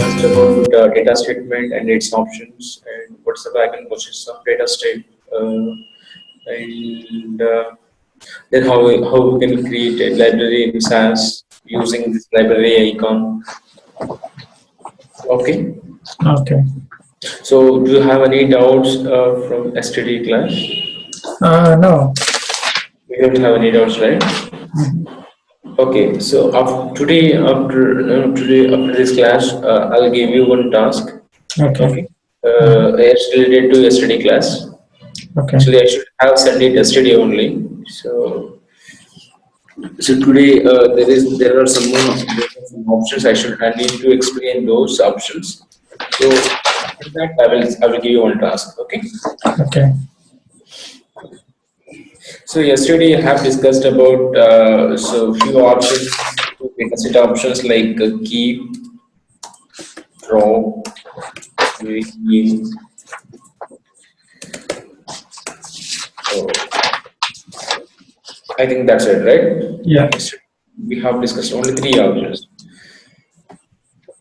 discussed about data statement and its options and what's the backend process of data state, and then how we can create a library in SAS using this library icon. Okay. Okay. So do you have any doubts from yesterday class? No. We don't have any doubts, right? Okay. So today after this class, I'll give you one task. Okay. Okay. It's related to yesterday class. Okay. Actually, I should have sent it yesterday only. So today there are some options. I need to explain those options. So after that, I will give you one task. Okay. Okay. So yesterday I have discussed about few options, data set options like keep, draw, rename. So I think that's it, right? Yeah. Yesterday we have discussed only three options.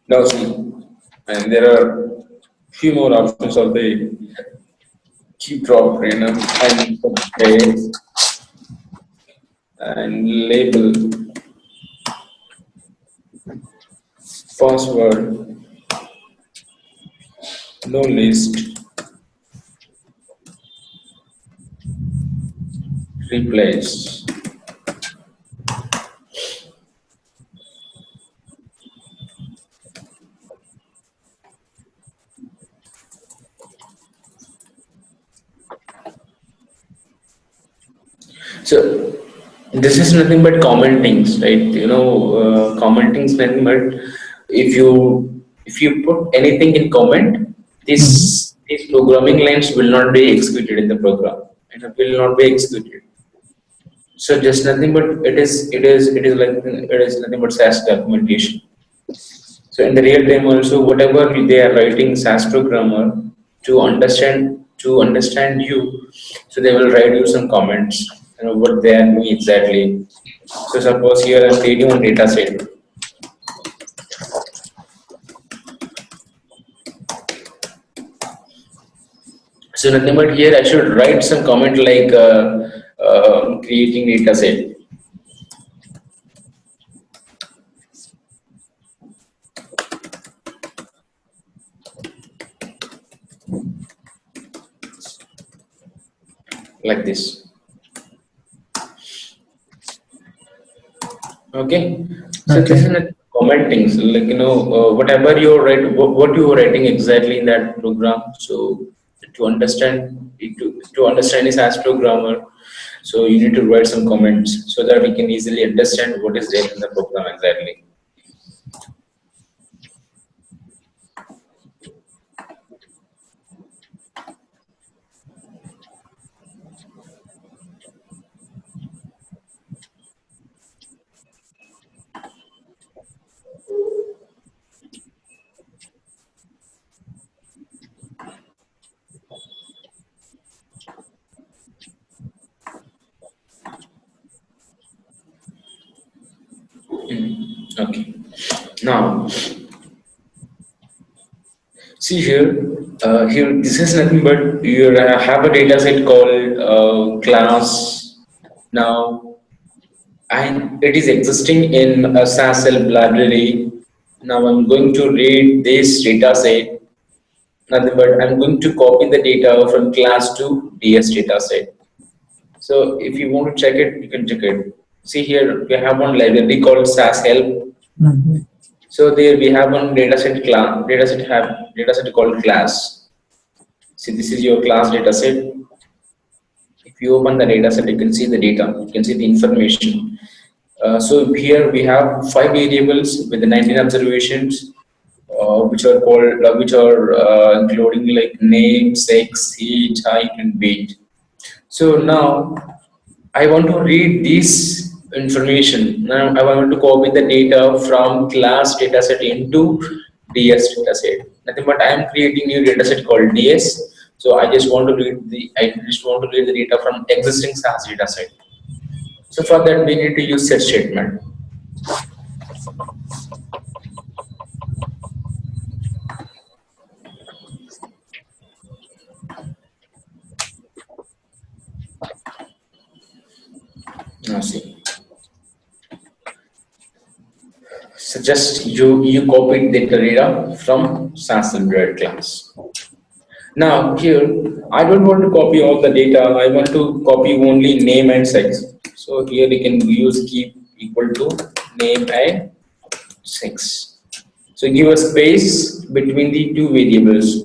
Now see, and there are few more options of the keep, drop, rename, and update and label, password, no list, replace. So this is nothing but commentings, right? Commenting is nothing but if you put anything in comment, these programming lines will not be executed in the program, and it will not be executed. So just nothing but it is nothing but SAS documentation. So in the real time also, whatever they are writing SAS programmer to understand you, so they will write you some comments, what they are doing exactly. So suppose here I'm creating one data set. So nothing but here I should write some comment like creating data set. Like this. Okay. So Okay. this is not commenting. So like whatever you write, what you are writing exactly in that program. So to understand this as programmer, so you need to write some comments so that we can easily understand what is there in the program exactly. Okay. Now see here. Here this is nothing but you have a data set called class now, and it is existing in a SAS library. Now I'm going to read this data set, nothing but I'm going to copy the data from class to DS data set. So if you want to check it, you can check it. See here, we have one library called SAS help. So there we have one data set called class. See, this is your class data set. If you open the data set, you can see the data, you can see the information. So here we have 5 variables with the 19 observations, which are including like name, sex, age, height, and weight. So now I want to read this information. Now I want to copy the data from class dataset into DS dataset. Nothing but I am creating new dataset called DS. So I just want to read the data from existing SAS dataset. So for that we need to use set statement. Now see. So just you copied the data from SAS class. Now here, I don't want to copy all the data. I want to copy only name and sex. So here we can use keep equal to name and sex. So give a space between the two variables.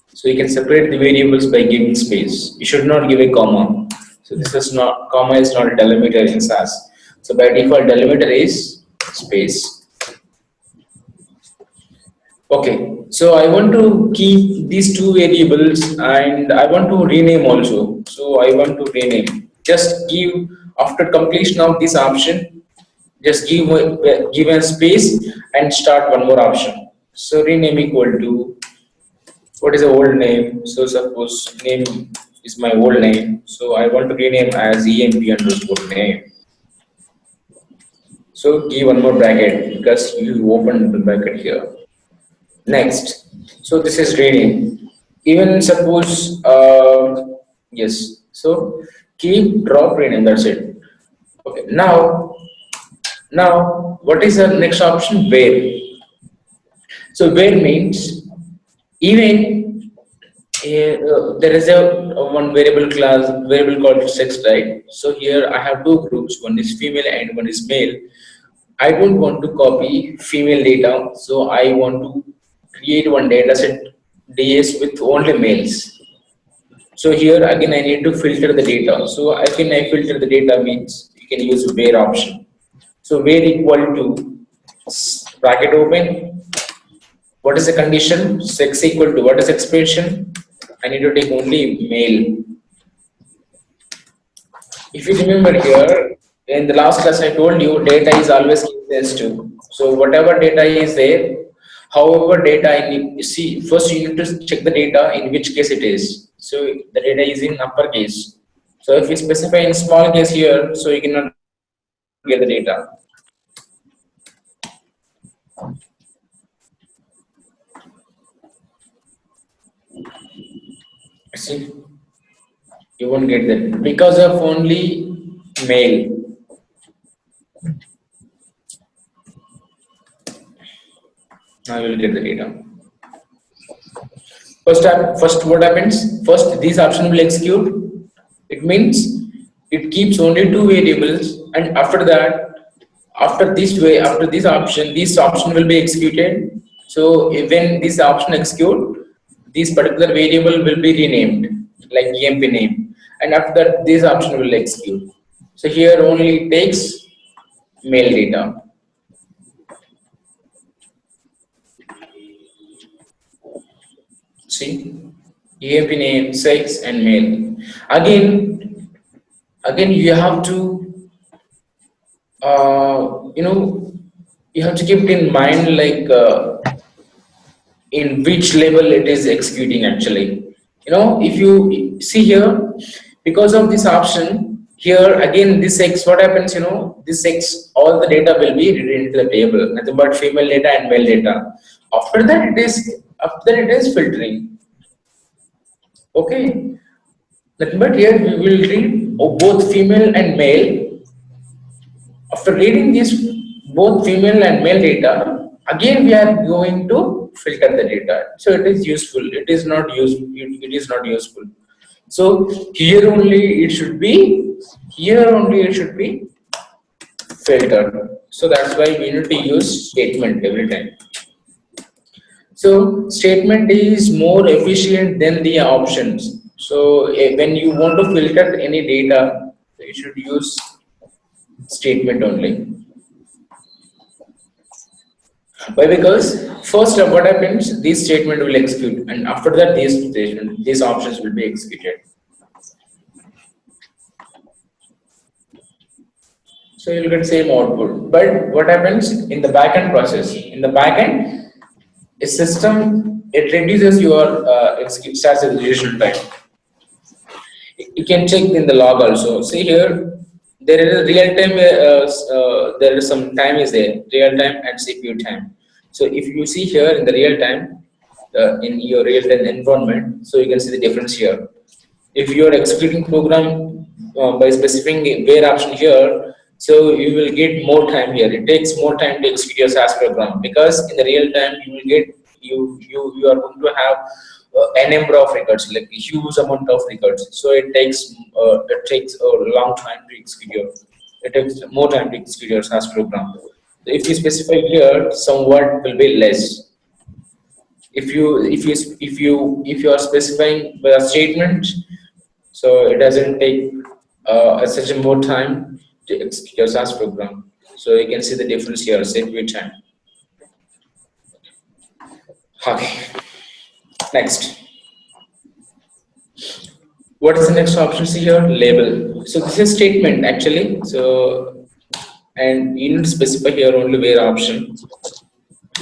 So you can separate the variables by giving space. You should not give a comma. So this is not, comma is not a delimiter in SAS. So by default delimiter is space. Okay, so I want to keep these two variables and I want to rename also. So I want to rename. Just give, after completion of this option, just give a space and start one more option. So rename equal to, what is the old name? So suppose name is my old name. So I want to rename as EMP underscore name. So give one more bracket because you open the bracket here. Next, so this is rename. Even suppose, yes, so keep drop rename, that's it. Okay, now what is the next option? Where. So where means even there is a one variable class, variable called sex, right? So here I have two groups, one is female and one is male. I don't want to copy female data, so I want to create one data set DS with only males. So here again I need to filter the data. So I filter the data means you can use where option. So where equal to bracket open. What is the condition? Sex equal to what is expression? I need to take only male. If you remember here, in the last class I told you data is always case sensitive. So whatever data is there, however data see, first you need to check the data in which case it is. So the data is in uppercase. So if you specify in small case here, so you cannot get the data. See, you won't get that because of only male. Now you will get the data. First what happens? First this option will execute. It means it keeps only two variables, and after that, after this option will be executed. So when this option execute, this particular variable will be renamed like EMP name, and after that this option will execute. So here only takes male data. See, EMP name, sex, and male. Again, you have to, you have to keep it in mind, like in which level it is executing actually. If you see here, because of this option here, again this sex, what happens? This sex, all the data will be written into the table, nothing but female data and male data. After it is filtering. Okay, but here we will read both female and male. After reading this both female and male data, again we are going to filter the data. So it is useful. It is not useful. It is not useful. So here only it should be. Here only it should be filtered. So that's why we need to use statement every time. So statement is more efficient than the options. So when you want to filter any data, you should use statement only. Why? Because first what happens, this statement will execute, and after that these options will be executed. So you'll get same output. But what happens in the backend process? In the backend, a system, it reduces your SAS execution time. You can check in the log also. See here, there is a real time. There is some time is there, real time and CPU time. So if you see here in the real time, in your real time environment, so you can see the difference here. If you are executing program by specifying where option here, so you will get more time here. It takes more time to execute your SAS program, because in the real time you will get you are going to have a number of records, like a huge amount of records. So it takes a long time to execute your, it takes more time to execute your SAS program. So if you specify here, somewhat will be less. If you are specifying the statement, so it doesn't take such a more time to execute your SAS program. So you can see the difference here, save your time. Okay, next. What is the next option? See here, label. So this is statement actually. So, and you need to specify here only where option,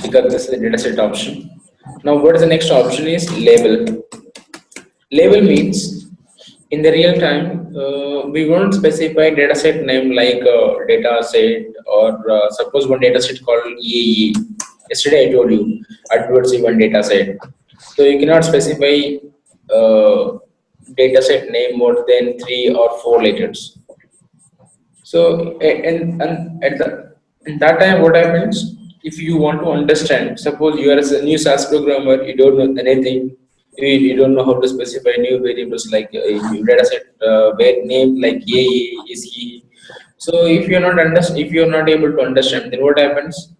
because this is the dataset option. Now what is the next option is label. Label means in the real time, we won't specify dataset name like dataset, or suppose one dataset called EAE. Yesterday I told you adverse one dataset. So you cannot specify uh, dataset name more than 3 or 4 letters. So and at in that time, what happens if you want to understand? Suppose you are a new SAS programmer, you don't know anything, you don't know how to specify new variables like data set name like A is E. So if you are not able to understand, then what happens?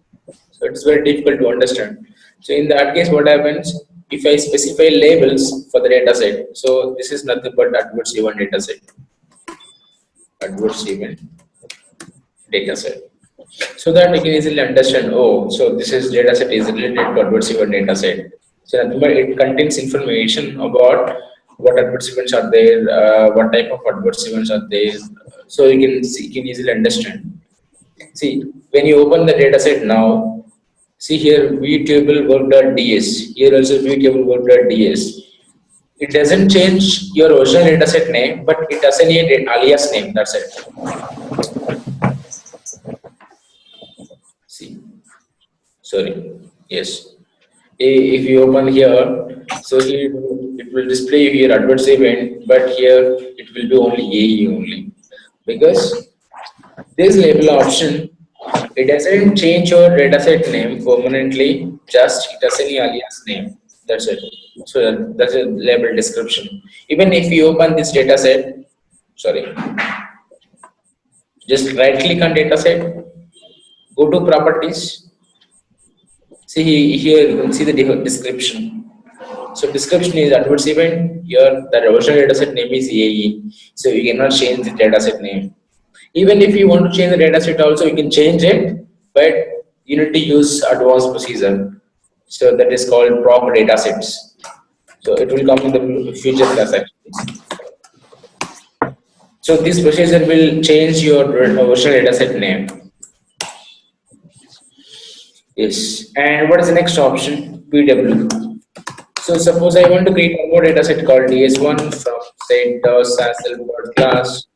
So it's very difficult to understand. So in that case, what happens if I specify labels for the data set? So this is nothing but adverse event data set, adverse event data set, so that we can easily understand, oh, so this is data set is related to adverse event data set. So nothing but it contains information about what adverse events are there, what type of adverse events are there. So you can easily understand. See, when you open the data set now, see here vtable work.ds, here also vtable work.ds. It doesn't change your original dataset name, but it doesn't need an alias name, that's it. See, sorry, yes. If you open here, so here it will display here adverse event, but here it will be only AE only, because this label option, it doesn't change your dataset name permanently, just it has any alias name, that's it. So that's a label description. Even if you open this dataset, sorry, just right click on dataset, go to properties. See here you can see the description. So description is adverse event. Here the original dataset name is AE. So you cannot change the dataset name. Even if you want to change the dataset also, you can change it, but you need to use advanced procedure. So that is called proc datasets. So it will come in the future class actually. So this procedure will change your original dataset name. Yes. And what is the next option? PW. So suppose I want to create one more data set called DS1 from set SAS word class.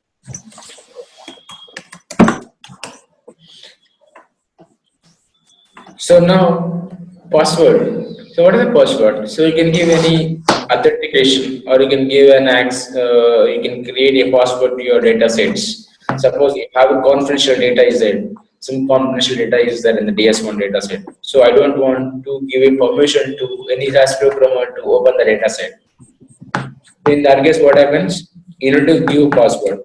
So now password. So what is the password? So you can give any authentication, or you can give an you can create a password to your data sets. Suppose you have a confidential data is there. Some confidential data is there in the DS1 data set. So I don't want to give a permission to any SAS programmer to open the data set. In that case, what happens? You need to give password.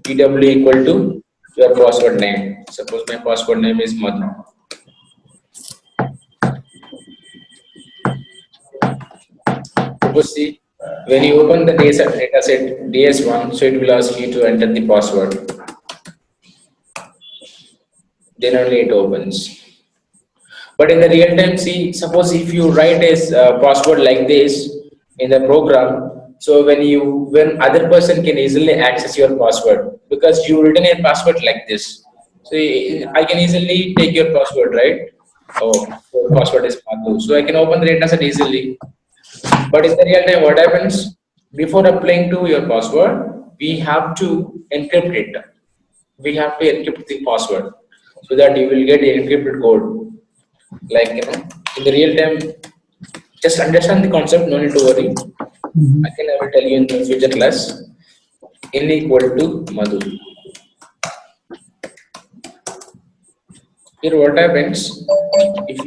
PW equal to your password name. Suppose my password name is Madhu. Suppose see, when you open the data set DS1, so it will ask you to enter the password. Then only it opens. But in the real time, see, suppose if you write a password like this in the program, so when other person can easily access your password, because you written a password like this. So I can easily take your password, right? Oh, your password is Madhu. So I can open the data set easily. But in the real time, what happens? Before applying to your password, we have to encrypt it. We have to encrypt the password so that you will get the encrypted code. Like in the real time, just understand the concept, no need to worry. Mhm. Again, I will tell you in the future class. N equal to Madhu. Here, what happens if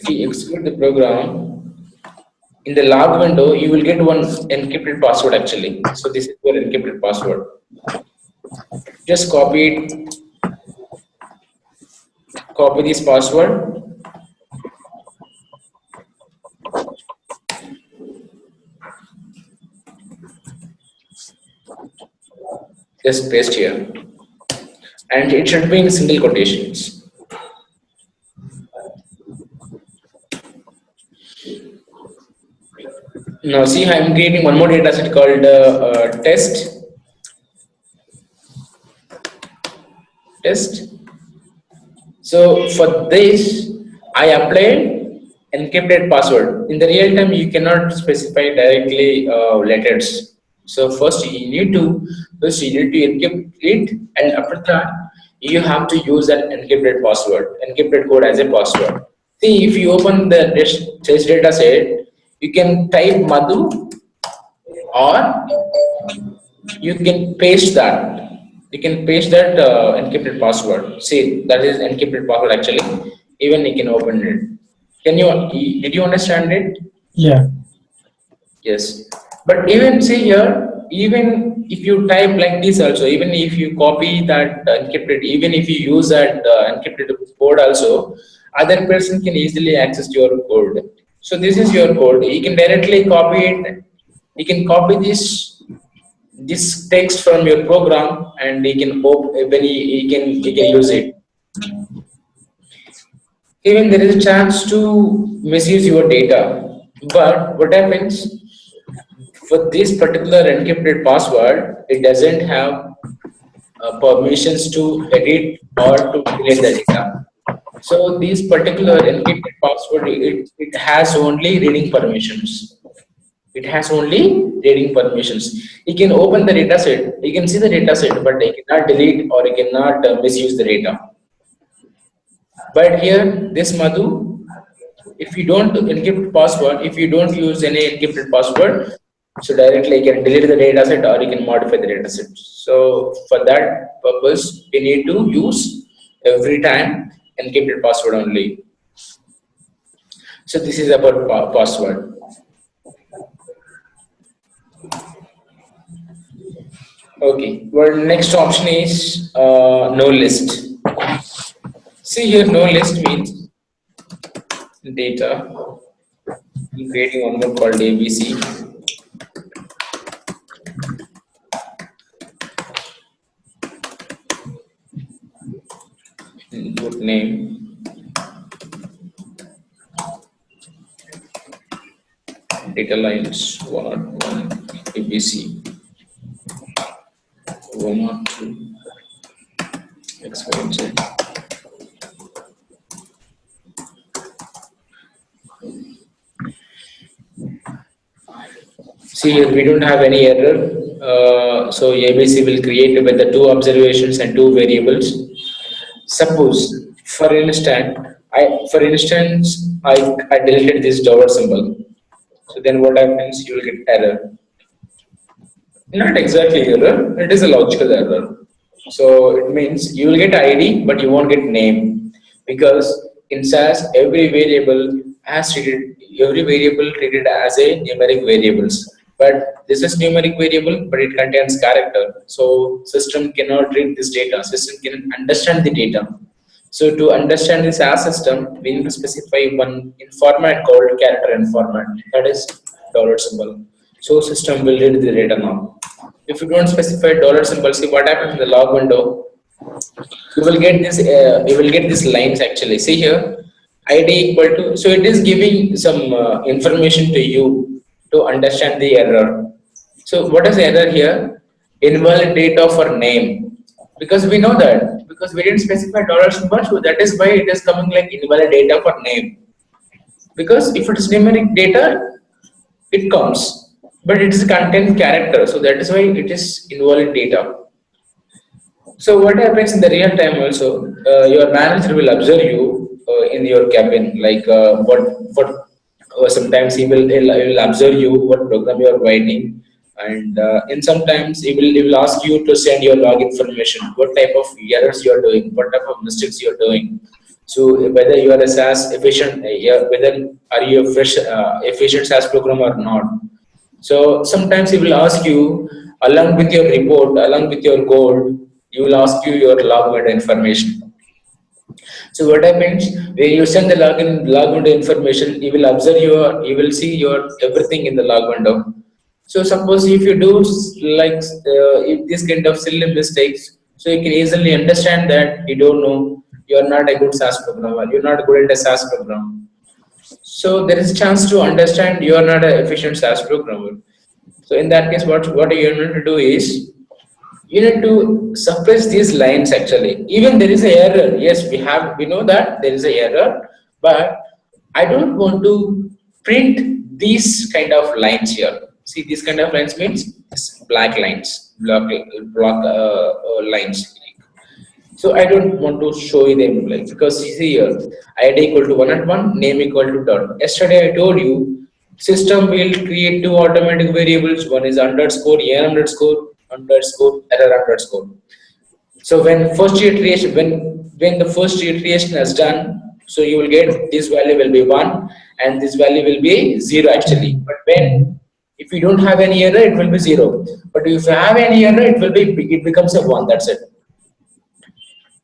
you execute the program in the log window, you will get one encrypted password actually. So this is your encrypted password. Just copy this password. Just paste here, and it should be in single quotations. Now see, I am creating one more data set called test. So for this, I applied encrypted password. In the real time, you cannot specify directly letters. So first you need to encrypt it, and after that, you have to use an encrypted password, encrypted code as a password. See, if you open the test data set, you can type Madhu, or you can paste that. You can paste that encrypted password. See, that is encrypted password actually. Even you can open it. Did you understand it? Yeah. Yes. But even see here, even if you type like this also, even if you copy that encrypted, even if you use that encrypted code also, other person can easily access your code. So this is your code. You can directly copy it. You can copy this text from your program, and he can when he can use it. Even there is a chance to misuse your data. But what happens for this particular encrypted password, it doesn't have permissions to edit or to delete the data. So this particular encrypted password, it has only reading permissions. It has only reading permissions. You can open the data set, you can see the data set, but you cannot delete or you cannot misuse the data. But here, this Madhu, if you don't encrypt password, if you don't use any encrypted password, so directly you can delete the data set or you can modify the data set. So for that purpose, we need to use every time encrypted password only. So this is about password. Okay, well, next option is no list. See here, no list means data. I'm creating one more called ABC. Input name, data lines 101, ABC 102, X, Y, and Z. See here, we don't have any error. So ABC will create with the two observations and two variables. Suppose, I deleted this dollar symbol. So then what happens? You will get error. Not exactly error, it is a logical error. So it means you will get ID, but you won't get name, because in SAS every variable treated as a numeric variables. But this is numeric variable, but it contains character. So system cannot read this data. System can understand the data. So to understand this SAS system, we need to specify one in format called character in format. That is dollar symbol. So system will read the data now. If you don't specify dollar symbol, see what happens in the log window. You will get these lines actually. See here, ID equal to. So it is giving some information to you to understand the error. So what is the error here? Invalid data for name, because we know that because we didn't specify dollar symbol, so that is why it is coming like invalid data for name. Because if it is numeric data, it comes, but it is content character, so that is why it is invalid data. So what happens in the real time also, your manager will observe you in your cabin, like what or sometimes he will observe you what program you are writing, and in sometimes he will ask you to send your log information, what type of errors you are doing, what type of mistakes you are doing. So whether you are a SAS efficient, yeah, whether are you a fresh efficient SAS program or not. So sometimes he will ask you, along with your report, along with your code, he will ask you your log meta information. So what happens when you send the log window information, he will observe your, he will see your everything in the log window. So suppose if you do like if this kind of silly mistakes, so you can easily understand that you don't know, you are not a good SAS programmer, you're not good at a SAS program. So there is a chance to understand you are not an efficient SAS programmer. So in that case, what you need to do is you need to suppress these lines actually. Even there is a error, yes, we know that there is a error, but I don't want to print these kind of lines here. See, these kind of lines means black lines, block lines. So I don't want to show you them, like, because you see here id equal to 1 at 1, name equal to dot. Yesterday I told you system will create two automatic variables. One is underscore year underscore error underscore. So when the first iteration is done, so you will get this value will be 1 and this value will be 0 actually. But when if you don't have any error, it will be 0. But if you have any error, it becomes a 1. That's it.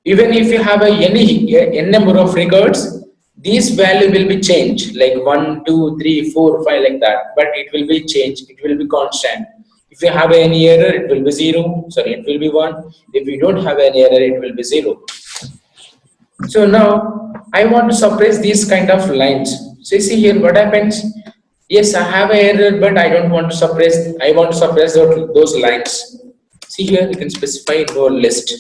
Even if you have n number of records, these value will be changed like 1 2 3 4 5 like that, but it will be changed, it will be constant. If you have any error, it will be 0, sorry, it will be 1. If you don't have any error, it will be 0. So now I want to suppress these kind of lines. So you see here what happens. Yes, I have an error, but I don't want to suppress, I want to suppress those lines. See here, you can specify your list.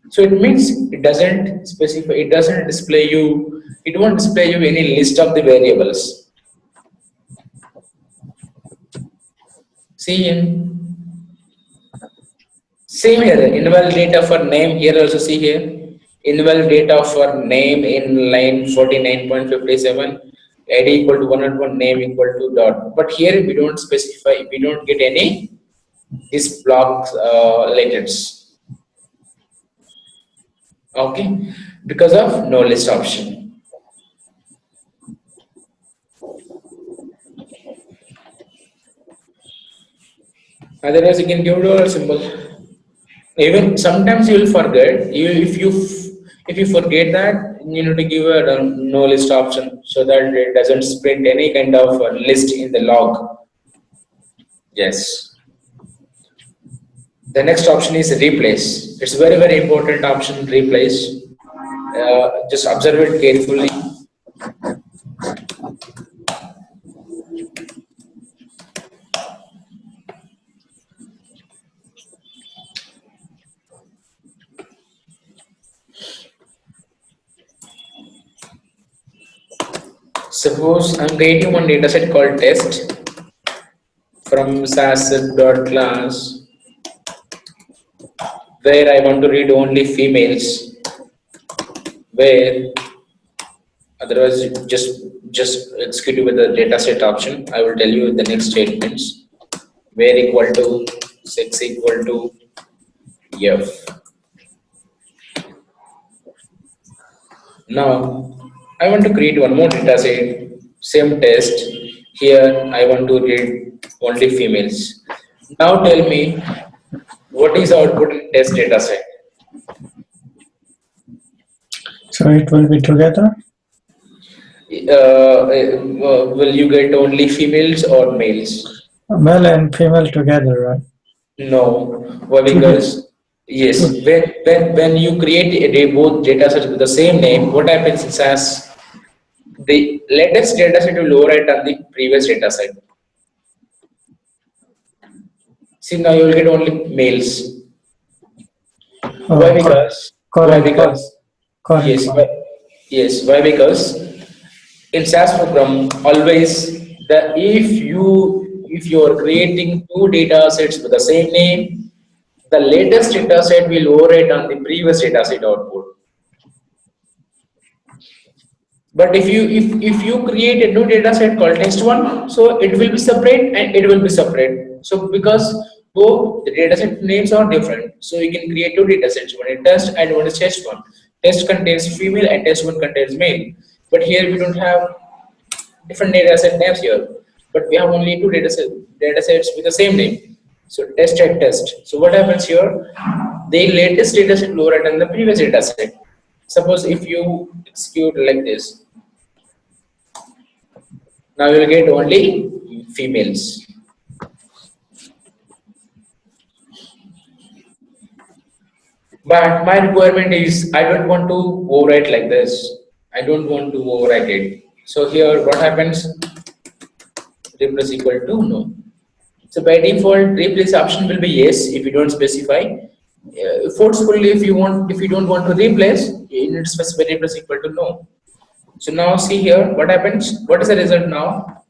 So it means it doesn't specify, it doesn't display you, it won't display you any list of the variables. See here, same here, invalid data for name here also. See here, invalid data for name in line 49.57, id equal to 101, name equal to dot. But here we don't specify, we don't get any this block letters. Okay, because of no list option. Otherwise, you can give dollar symbol. Even sometimes you will forget. If you forget that, you need to give a no list option so that it doesn't print any kind of list in the log. Yes. The next option is replace. It's very important option, replace. Just observe it carefully. Suppose I'm creating one dataset called test from SAS.class, where I want to read only females, where otherwise just execute with the dataset option. I will tell you the next statements, where equal to sex equal to f. Now I want to create one more dataset, same test. Here I want to read only females. Now tell me, what is output in test dataset? So it will be together. Will you get only females or males? Male and female together, right? No. Why? Two Because yes, when you create both data sets with the same name, what happens is as the latest data set will overwrite on the previous data set. See, now you will get only males. Why? Because why? Current Because pass. Current yes, pass. why? Yes, why? Because in SAS program, always the if you are creating two data sets with the same name, the latest data set will overwrite on the previous data set output. But if you create a new data set called test one, so it will be separate and it will be separate. So because both the data set names are different, so you can create two data sets, one is test and one is test one. Test contains female and test one contains male. But here we don't have different data set names here, but we have only two data sets with the same name. So test and test. So what happens here? The latest data set lower than the previous data set. Suppose if you execute like this, now you will get only females. But my requirement is I don't want to overwrite like this. I don't want to overwrite it. So here what happens? Replace equal to no. So by default, replace option will be yes if you don't specify. Forcefully, if you don't want to replace, you need to specify replace equal to no. So now see here what happens. What is the result now?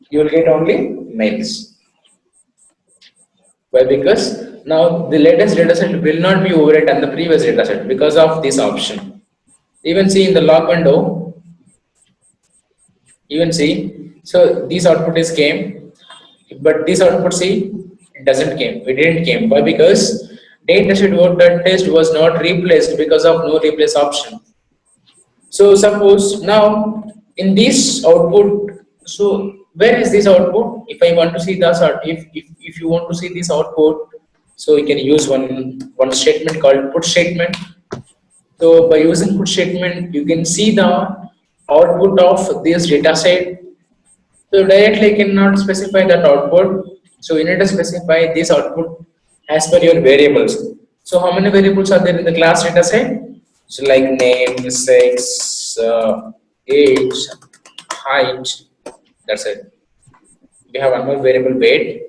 You will get only males. Why? Because now the latest dataset will not be overwritten on the previous dataset because of this option. Even see in the log window, even see. So this output is came, but this output see it doesn't came. It didn't came. Why? Because dataset voted test was not replaced because of no replace option. So suppose now in this output, so where is this output? If I want to see this, if you want to see this output, so you can use one statement called put statement. So by using put statement, you can see the output of this data set. So directly cannot specify that output. So you need to specify this output as per your variables. So how many variables are there in the class data set? So like name, sex, age, height. That's it. We have one more variable weight.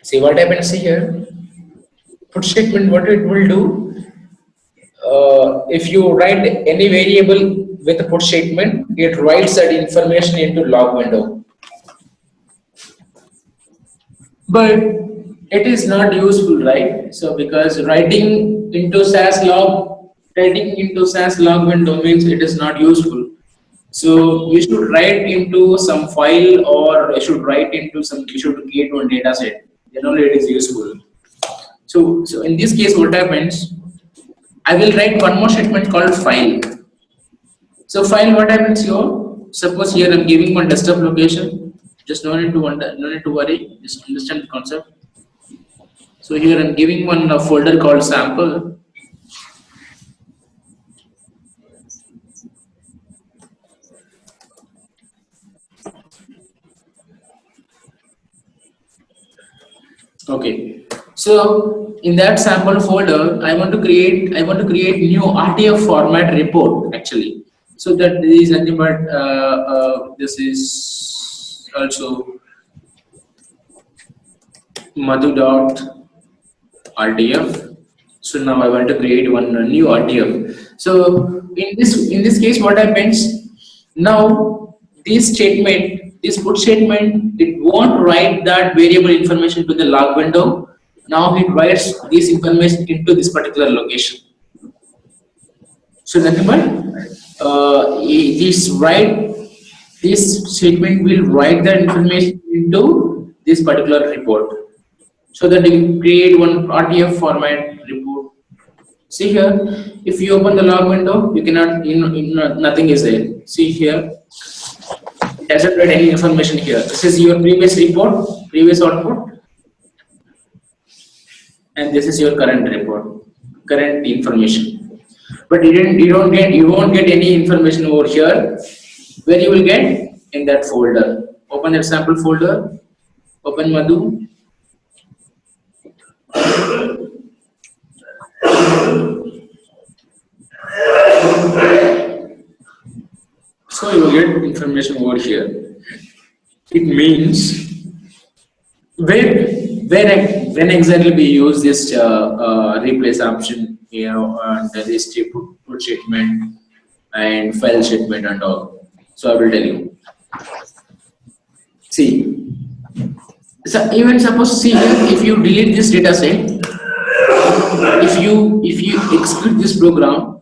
See what happens here. Put statement, what it will do? If you write any variable with a put statement, it writes that information into log window. But it is not useful, right? So because writing into SAS log window means it is not useful. So you should write into some file, or you should create one data set. Then only it is useful. So in this case, what happens? I will write one more statement called file. So file, what happens here? Suppose here I'm giving one desktop location. Just no need to worry. Just understand the concept. So here I'm giving one folder called sample. Okay. So in that sample folder, I want to create new RTF format report actually. So that there is nothing but this is also madhu.rdf. So now I want to create one new RTF. So in this case, what happens? Now this put statement, it won't write that variable information to the log window. Now it writes this information into this particular location. So nothing but this statement will write that information into this particular report. So that you create one RTF format report. See here, if you open the log window, you cannot, nothing is there. See here, it doesn't write any information here. This is your previous report, previous output, and this is your current report, current information. But you won't get any information over here. Where you will get? In that folder. Open that sample folder. Open Madhu. So you will get information over here. It means when exactly we use this replace option here, and this put statement and file statement and all. So I will tell you. See, so even suppose, see here, if you delete this data set, if you execute this program,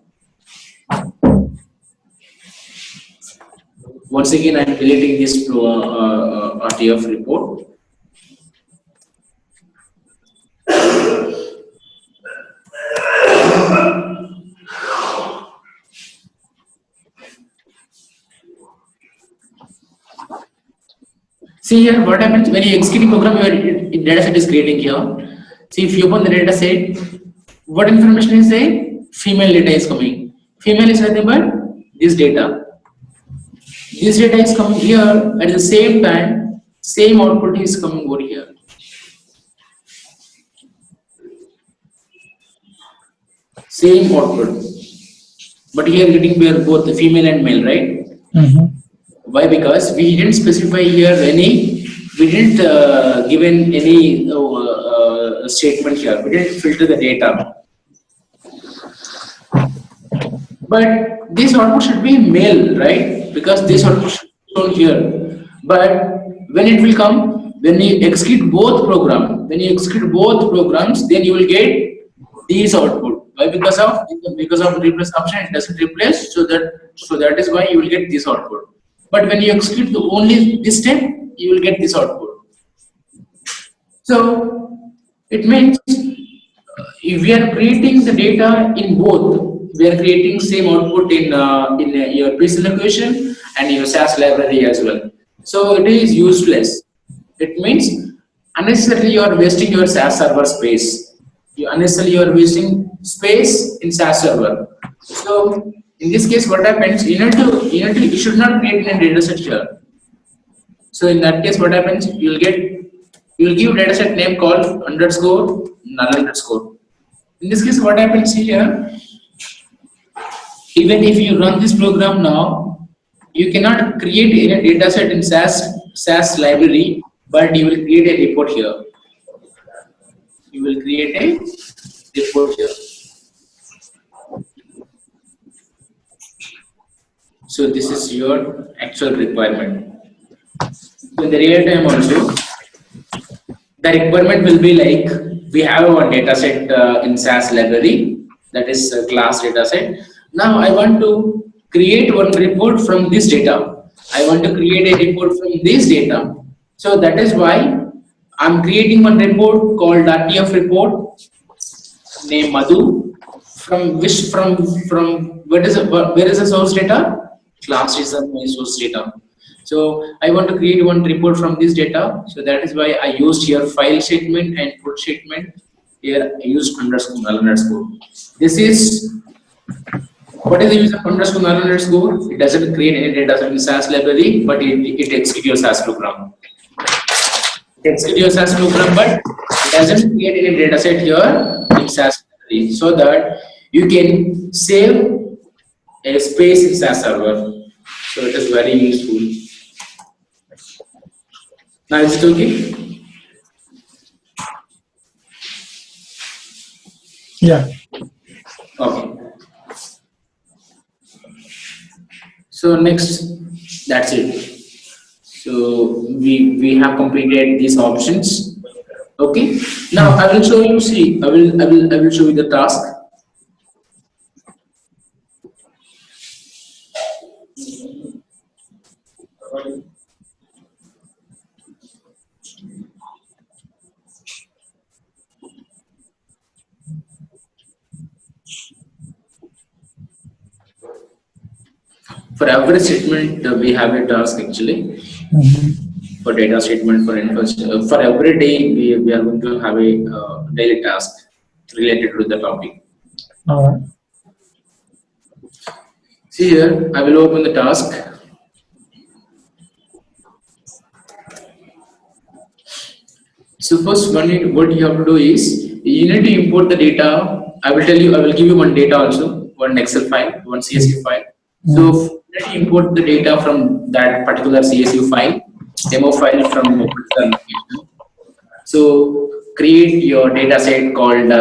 Once again, I am deleting this RTF report. See here what happens when you execute the program, your data set is creating here. See, if you open the data set, what information is there? Female data is coming. Female is nothing but this data. This data is coming here at the same time, same output is coming over here. Same output. But here getting both the female and male, right? Why? Because we didn't specify here any, we didn't given any statement here. We didn't filter the data. But this output should be male, right? Because this output should be shown here. But when it will come, when you execute both programs, then you will get these output. Why? Because of replace option, it doesn't replace. So that is why you will get this output. But when you execute only this step, you will get this output. So it means if we are creating the data in both, we are creating same output in your PC location and your SAS library as well. So it is useless. It means unnecessarily you are wasting your SAS server space. You are wasting space in SAS server. So in this case, what happens? You should not create a data set here. So in that case, what happens? You will give data set name called underscore null underscore. In this case, what happens here? Even if you run this program now, you cannot create any data set in SAS library, but you will create a report here. You will create a report here. So this is your actual requirement. So in the real time also, the requirement will be like, we have one data set in SAS library, that is a class data set. Now I want to create one report from this data. I want to create a report from this data. So that is why I'm creating one report called RTF report, name Madhu. From where is the source data? Class is my source data. So I want to create one report from this data. So that is why I used here file statement and put statement. Here I used underscore null underscore. This is what is the use of underscore null underscore? It doesn't create any data set in SAS library, but it executes your SAS program. It executes your SAS program, but it doesn't create any data set here in SAS library, so that you can save a space in SAS server. So it is very useful. Now is it okay? Yeah. Okay. So next, that's it. So we have completed these options. Okay. Now I will show you. See, I will show you the task. For every statement, we have a task actually. For data statement, for every day, we are going to have a daily task related to the topic. All right. See here, I will open the task. So first, what you have to do is you need to import the data. I will give you one data also, one Excel file, one CSV file. So you need to import the data from that particular CSV file, demo file from the application. So create your data set called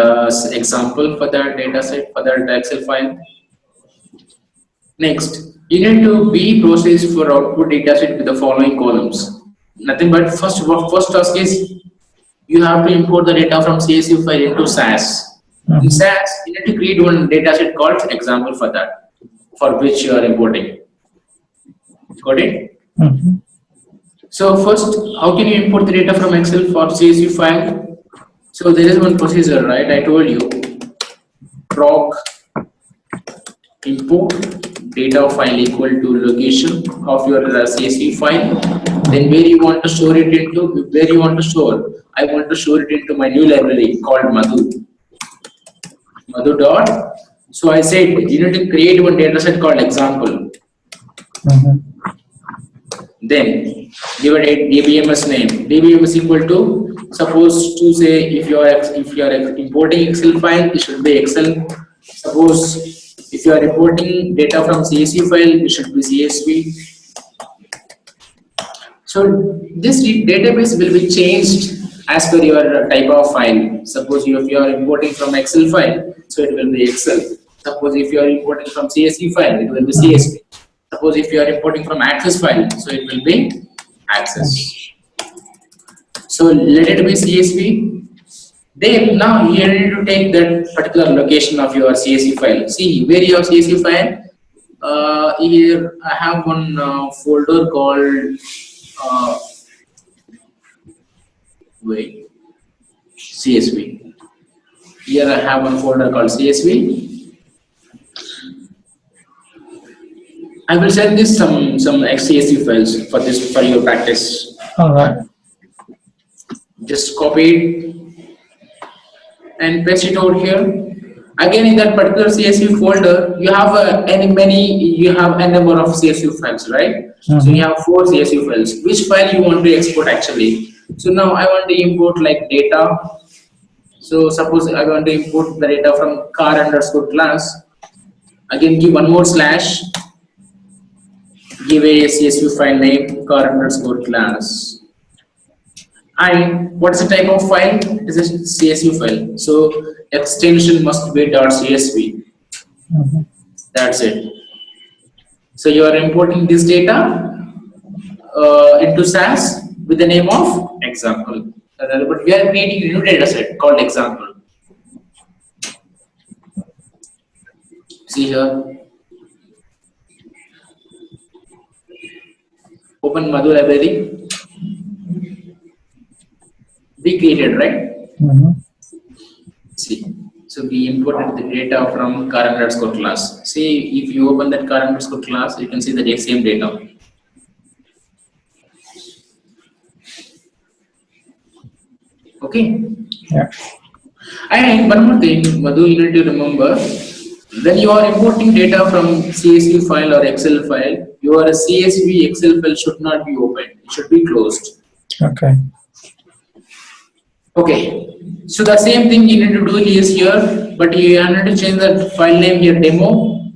example for that data set for that Excel file. Next, you need to be processed for output data set with the following columns. Nothing but first task is you have to import the data from CSV file into SAS. In SAS, you need to create one data set called example for that, for which you are importing. Got it? Mm-hmm. So first, how can you import the data from Excel for CSV file? So there is one procedure, right? I told you, proc import data file equal to location of your CSV file. Then where you want to store it into, where you want to store. I want to store it into my new library called Madhu dot. So I said you need to create one data set called example. Mm-hmm. Then give a DBMS name. DBMS equal to, suppose to say if you are importing Excel file, it should be Excel. Suppose if you are importing data from CSV file, it should be CSV. So this database will be changed as per your type of file. Suppose if you are importing from Excel file, so it will be Excel. Suppose if you are importing from CSV file, it will be CSV. Suppose if you are importing from Access file, so it will be Access. So let it be CSV. Then now you need to take that particular location of your CSV file. See where your CSV file. Here I have one folder called uh, wait, CSV. Here I have one folder called CSV. I will send this some XCSV files for this for your practice. All right. Just copy it and paste it over here. Again, in that particular CSV folder, you have you have a number of CSV files, right? Mm-hmm. So you have 4 CSV files. Which file you want to export actually? So now I want to import like data. So suppose I want to import the data from car underscore class. Again, give one more slash. Give a CSV file name car underscore class. And what is the type of file? It is a CSV file. So extension must be .csv. Mm-hmm. That's it. So you are importing this data into SAS with the name of example. But we are creating a new data set called example. See here. Open Madhu library. We created, right? Mm-hmm. See. So we imported the data from car underscore class. See, if you open that car underscore class, you can see the same data. Okay. Yeah. And one more thing, Madhu, you need to remember, when you are importing data from CSV file or Excel file, your CSV Excel file should not be opened. It should be closed. Okay. Okay. So the same thing you need to do is here, but you need to change the file name here, demo,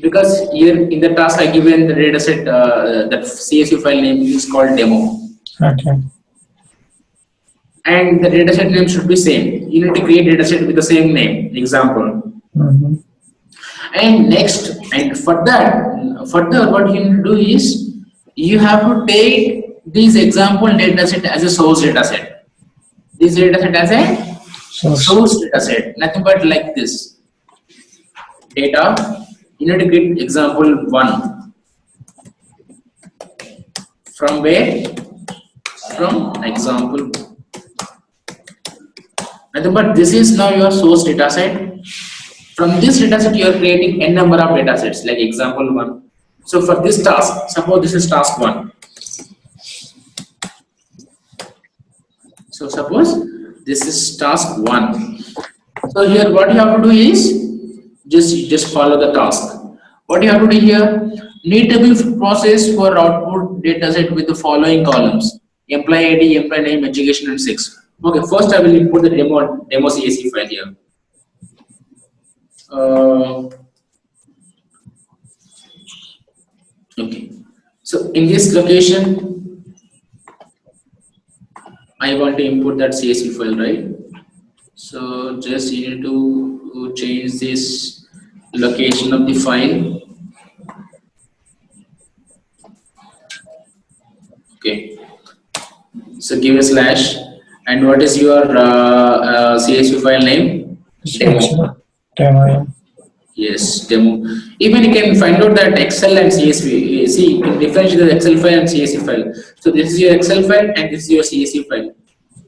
because here in the task I given the data set, that CSV file name is called demo. Okay. And the dataset name should be same. You need to create dataset with the same name, example. Mm-hmm. And next, and further, what you need to do is you have to take this example dataset as a source dataset. This dataset as a source dataset. Nothing but like this. Data. You need to get example 1. From where? From example. Nothing but this is now your source dataset. From this dataset, you are creating n number of datasets, like example 1. So for this task, suppose this is task 1. So suppose this is task 1. So here, what you have to do is just follow the task. What you have to do here, need to be processed for output dataset with the following columns: employee ID, employee name, education, and 6. Okay, first I will import the demo CSV file here. Okay, so in this location, I want to import that CSV file, right? So just you need to change this location of the file. Okay, so give a slash. And what is your CSV file name? Demo. Demo. Yes, demo. Even you can find out that Excel and CSV. See, you can differentiate the Excel file and CSV file. So this is your Excel file and this is your CSV file.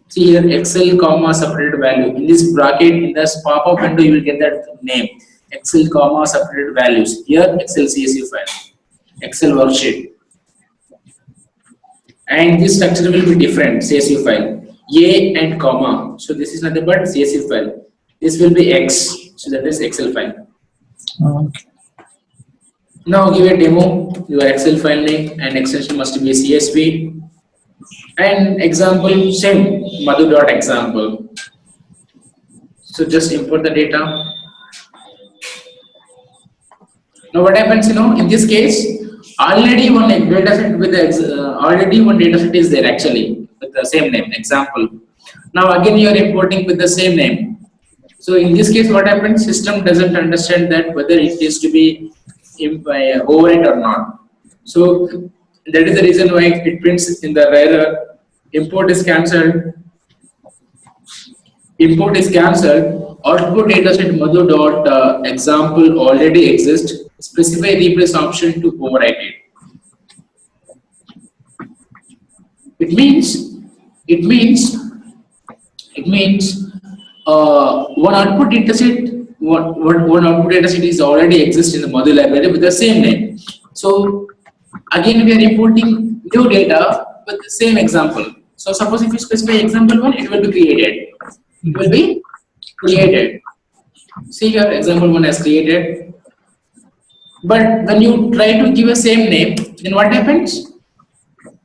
See here, Excel comma separated value. In this bracket, in this pop-up window, you will get that name. Excel comma separated values. Here, Excel CSV file, Excel worksheet. And this structure will be different, CSV file. A and comma. So this is nothing but CSV file. This will be X. So that is Excel file. Okay. Now give a demo, your Excel file name and extension must be CSV. And example, same, Madhu.example. So just import the data. Now what happens, in this case, already one data set with already one data set is there actually with the same name, example. Now again you are importing with the same name. So in this case, what happens? System doesn't understand that whether it is to be overwrite or not. So that is the reason why it prints in the error. Import is cancelled. Import is cancelled. Output dataset Madhu.example already exists. Specify replace option to overwrite it. It means one output dataset, one output dataset is already exists in the Madhu library with the same name. So again we are importing new data with the same example. So suppose if you specify example 1, it will be created. It will be created. See here, example 1 has created. But when you try to give a same name, then what happens?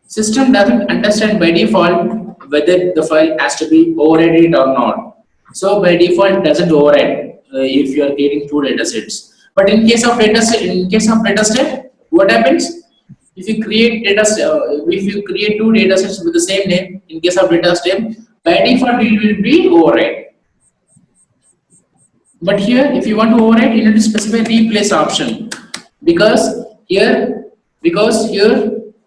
System doesn't understand by default whether the file has to be overridden or not. So by default, it doesn't override if you are creating two data sets. But in case of data set, what happens? If you create two data sets with the same name, in case of data set, by default it will be override. But here, if you want to override, you need to specify replace option because here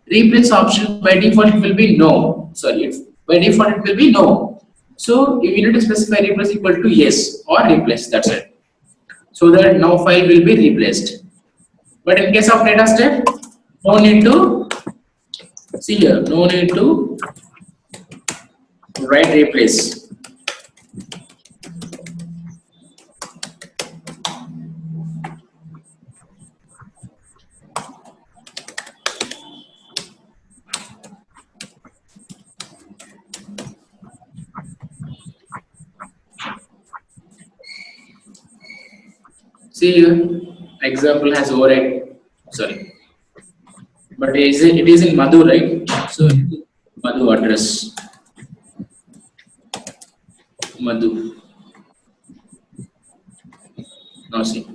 replace option by default it will be no. Sorry, by default it will be no. So you need to specify replace equal to yes or replace. That's it. So that now file will be replaced. But in case of data step, no need to see here. No need to write replace. See here, example has override. Sorry, but it is in Madhu, right? So Madhu address. Madhu. Now see.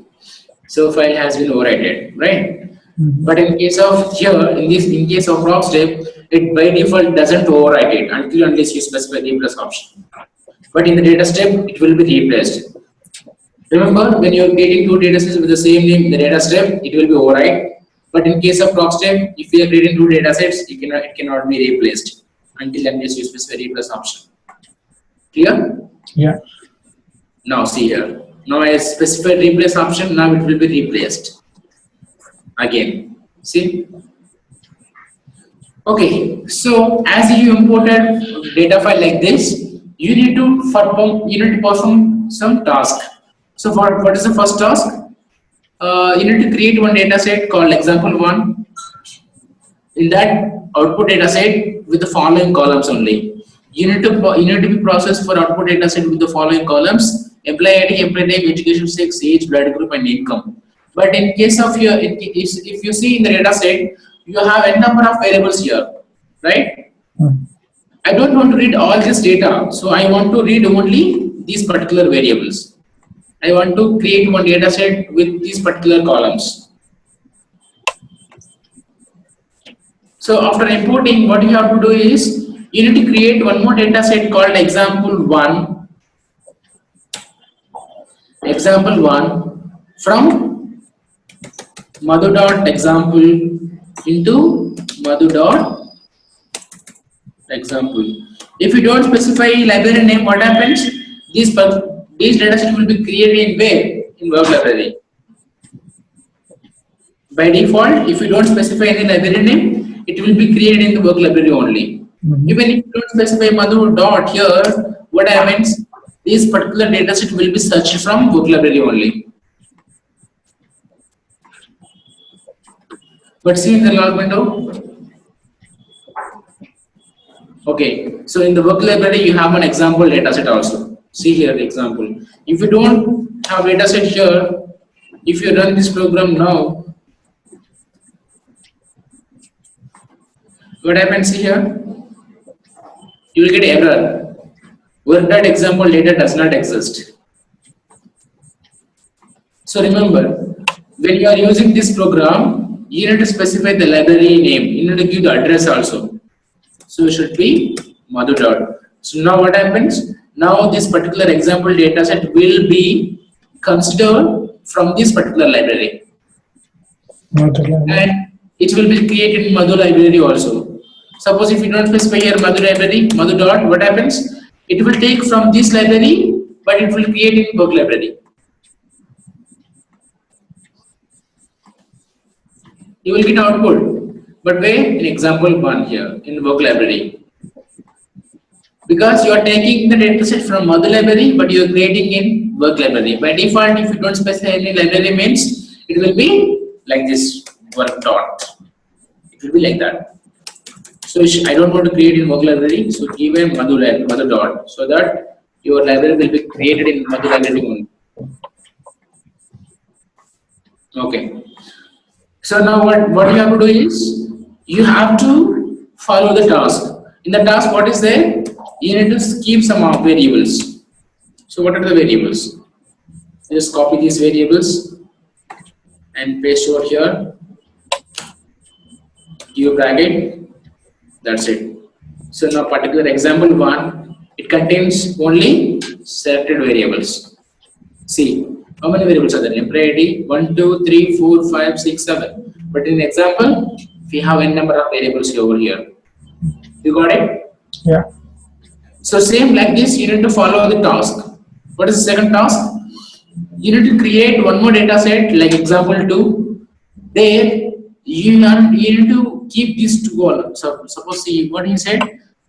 So file has been overridden, right? But in case of here, in case of rock step, it by default doesn't overwrite it unless you specify replace option. But in the data step, it will be replaced. Remember, when you are creating two data sets with the same name in the data step, it will be override. But in case of proc step, if you are creating two data sets, it cannot be replaced unless you specify replace option. Clear? Yeah. Now see here. Now I specify replace option. Now it will be replaced. Again, see. Okay. So as you imported data file like this, you need to perform some task. So what is the first task? You need to create one data set called example 1. In that output data set with the following columns only. You need to be processed for output data set with the following columns: employee ID, employee name, education, sex, age, blood group, and income. But in case of here, if you see in the data set, you have n number of variables here, right? I don't want to read all this data, so I want to read only these particular variables. I want to create one data set with these particular columns. So after importing, what you have to do is you need to create one more data set called example 1. Example 1 from Madhu.example into Madhu.example. If you don't specify library name, what happens? These data set will be created in where? In work library. By default, if you don't specify any library name, it will be created in the work library only. Even if you don't specify Madhu dot here, what happens? This particular dataset will be searched from work library only. But see in the log window. Okay, so in the work library, you have an example dataset also. See here the example. If you don't have dataset here, if you run this program now, what happens here? You will get error where that example data does not exist. So remember, when you are using this program, you need to specify the library name. You need to give the address also. So it should be Madhu dot. So now what happens? Now this particular example dataset will be considered from this particular library. And it will be created in Madhu library also. Suppose if you don't specify here Madhu library, Madhu dot, what happens? It will take from this library, but it will create in work library. You will get output, but where? In example 1 here, in work library. Because you are taking the dataset from Madhu library, but you are creating in work library. By default, if you don't specify any library names, it will be like this, one dot. It will be like that. So I don't want to create in work library, so give a Madhu dot, so that your library will be created in Madhu library only. Okay. So now what you have to do is, you have to follow the task. In the task, what is there? You need to keep some variables. So what are the variables? Just copy these variables and paste over here. Give bracket. That's it. So now particular example 1, it contains only selected variables. See, how many variables are there? Employee ID 1, 2, 3, 4, 5, 6, 7. But in example, we have n number of variables over here. You got it? Yeah. So same like this, you need to follow the task. What is the second task? You need to create one more data set like example 2. There you need to keep these two columns. So suppose see what he said,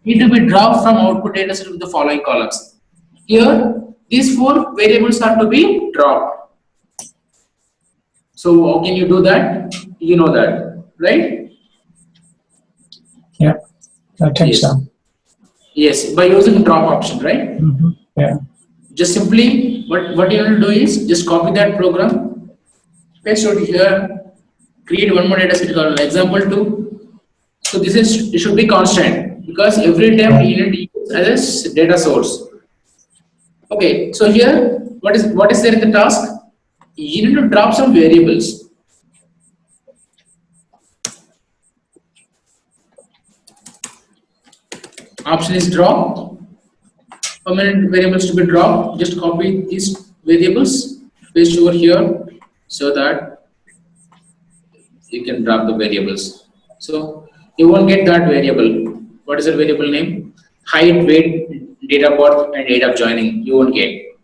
need to be dropped from output data set with the following columns. Here these 4 variables are to be dropped. So how can you do that? You know that, right? Yeah, I think Yes. so. Yes, by using drop option, right? Yeah. Just simply what you will do is just copy that program, paste it here, create one more data set called example 2. So this is, it should be constant because every time you need to use as a data source. Okay, so here what is there in the task? You need to drop some variables. Option is drop. How many variables to be dropped? Just copy these variables, paste over here, so that you can drop the variables. So you won't get that variable. What is the variable name? Height, weight, date of birth, and date of joining. You won't get.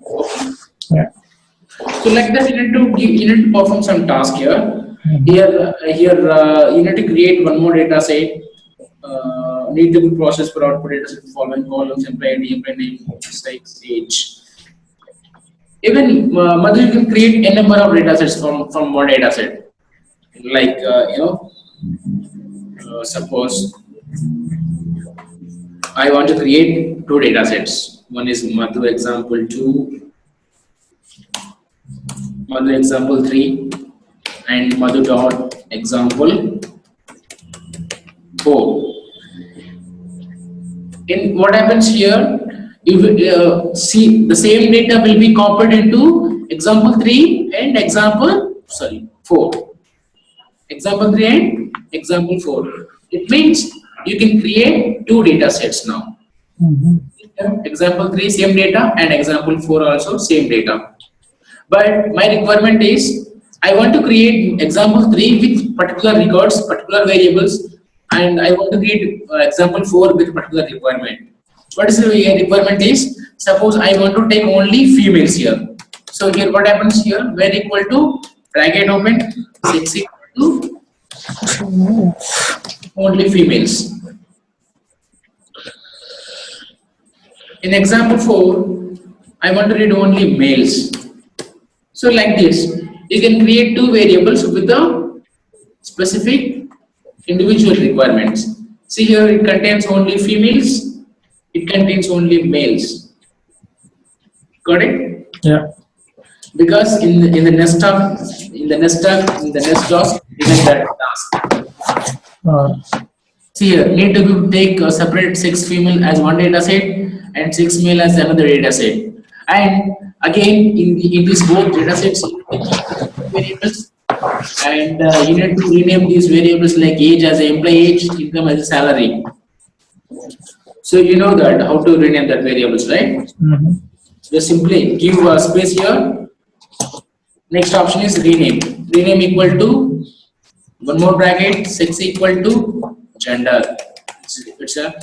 Okay. Yeah. So like that, you need to perform some task here. Here, you need to create one more data set. Need to be processed for output data set following columns: employee ID, employee name, size, age. Even Madhu, you can create a number of data sets from one data set. Like suppose I want to create 2 data sets. One is Madhu example 2, Madhu example 3, and Madhu dot example 4. In what happens here, if see the same data will be copied into example 3 and example 4. Example 3 and example 4. It means you can create 2 data sets now. Example 3 same data and example 4 also same data. But my requirement is I want to create example 3 with particular records, particular variables, and I want to create example 4 with particular requirement. What is the requirement is, suppose I want to take only females here. So here what happens here, when equal to bracket open, 6 equal to only females. In example 4, I want to read only males. So like this, you can create two variables with the specific individual requirements. See here, it contains only females, it contains only males. Got it? Yeah. Because in the nest task, given that task. See here, need to take separate 6 female as one data set and 6 male as another data set. And again, in these both data sets, you need to keep variables, and you need to rename these variables like age as a employee age, income as a salary. So you know that how to rename that variables, right? Just simply give a space here. Next option is rename. Rename equal to one more bracket, 6 equal to gender. It's a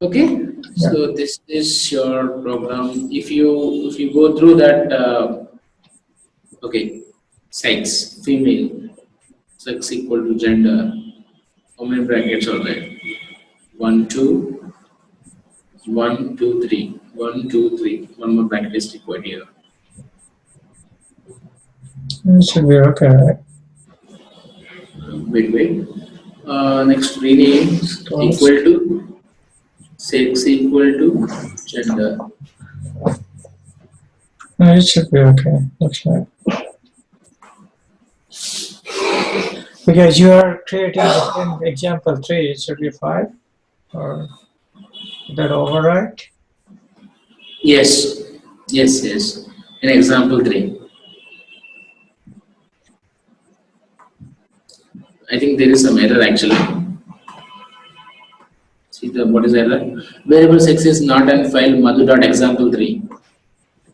okay. Yeah. So this is your program. If you go through that, okay, sex female, sex equal to gender. How many brackets are there? 1, 2, 1, 2, 3. 1, 2, 3. One more bracket is required here. It should be okay, right? Wait. Next rename equal to sex equal to gender. No, it should be okay. Looks like. Because you are creating the same example 3, it should be 5, or is that override? Yes. In example 3. I think there is some error actually. See what is error? Variable sex is not in file madhu.example3.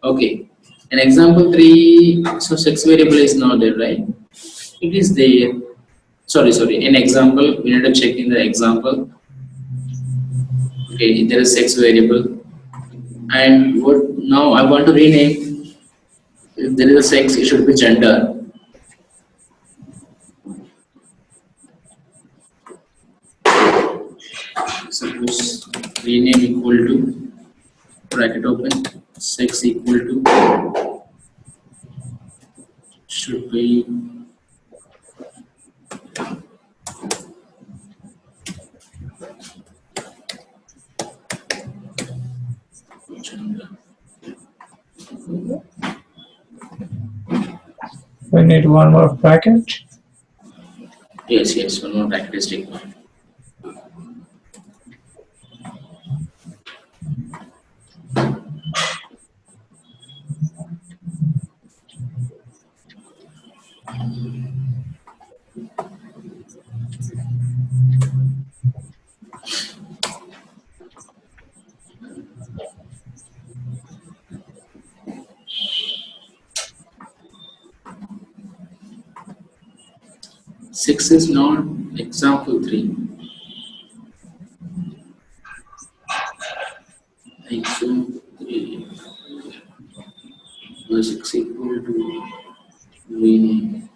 Okay. In example 3, so sex variable is not there, right? It is there. Sorry. In example, we need to check in the example. Okay, there is sex variable. And what now I want to rename. If there is a sex, it should be gender. Suppose rename equal to bracket open, sex equal to should be gender. We need one more bracket. Yes, one more bracket is required. Six is not example 3. Example 3 was 6 equal to rename.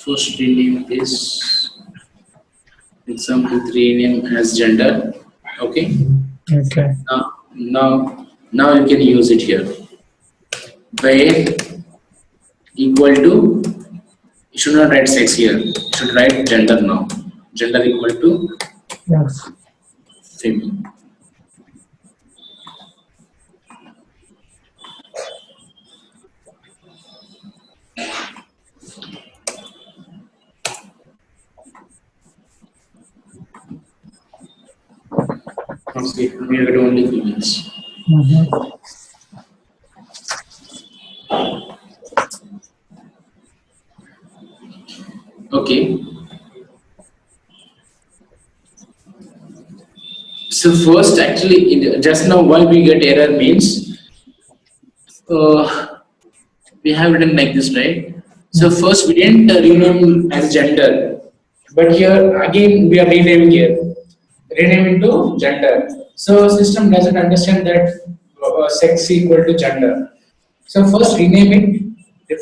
First rename this example 3 name as gender. Okay. Okay. Now you can use it here. Where equal to, you should not write sex here. You should write gender now. Gender equal to Yes. female. Okay, we are only females. Okay. So first, actually, just now why we get error means we have written like this, right? So first we didn't rename as gender, but here again we are renaming here, renaming to gender. So system doesn't understand that sex equal to gender. So first rename it.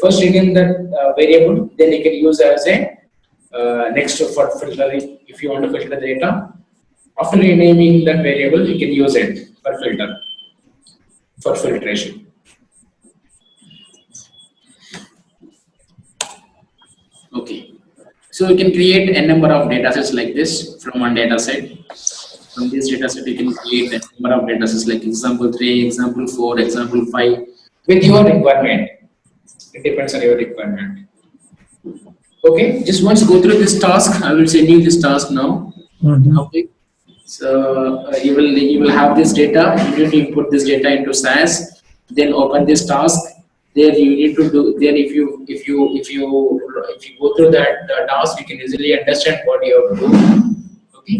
First rename that variable, then you can use as a next for filtering if you want to filter the data. After renaming that variable, you can use it for filter for filtration. Okay. So you can create a number of data sets like this from one data set. From this data set, you can create a number of data sets like example 3, example 4, example 5 with your requirement. It depends on your requirement. Okay, just once go through this task. I will send you this task now. Okay. So you will have this data. You need to input this data into SAS. Then open this task. There you need to do. Then if you go through that task, you can easily understand what you have to do. Okay.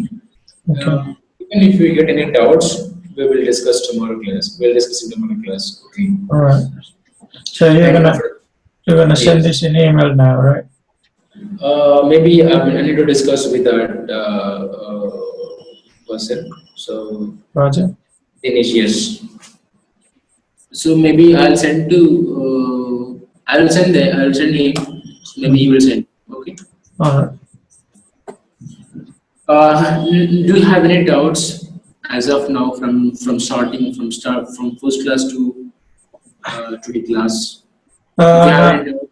Even if you get any doubts, we will discuss tomorrow class. We'll discuss in tomorrow class. Okay. All right. So you're gonna send this in email now, right? Maybe I need to discuss with that person. So Roger. Dinesh, yes. So maybe I'll send to I'll send him. Maybe he will send. Okay. All right. Do you have any doubts as of now from starting from first class to the class? Do you have any doubts?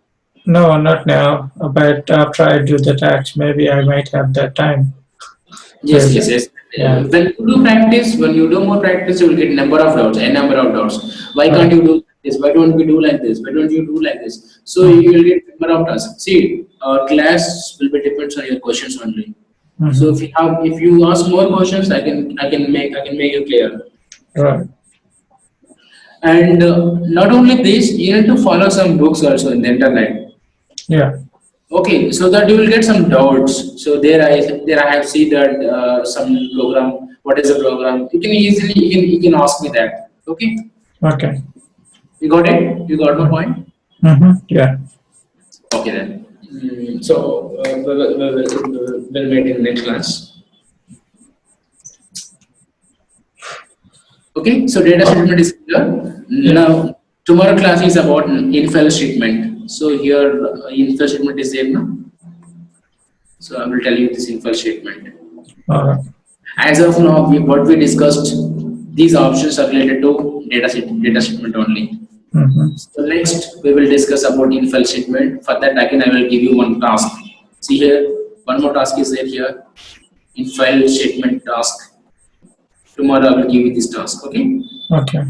No, not now. But after I do the tax, maybe I might have that time. Yes, yes, yes. Yeah. When you do more practice, you will get number of doubts, a number of doubts. Why can't you do this? Why don't we do like this? Why don't you do like this? So you will get number of tasks. See, our class will be depends on your questions only. So if you ask more questions, I can make you clear. Right. And not only this, you need to follow some books also in the internet. Yeah. Okay, so that you will get some doubts. So there I have seen that some program. What is the program? You can easily you can ask me that. Okay. Okay. You got it? You got my point? Yeah. Okay then. So we'll meet in next class. Okay. So data statement is clear. Now tomorrow class is about infill statement. So here infill statement is there now. So I will tell you this infill statement. All right. As of now, what we discussed, these options are related to data statement only. So next, we will discuss about infill statement. For that, again, I will give you one task. See here, one more task is there here. Infill statement task. Tomorrow, I will give you this task. Okay. Okay.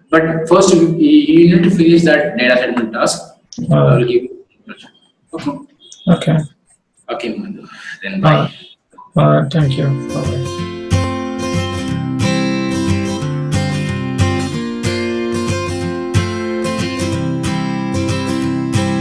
But first, you need to finish that data statement task. I will give you. Okay. Okay. Okay, Madhu. Then bye. All right. Thank you. Bye.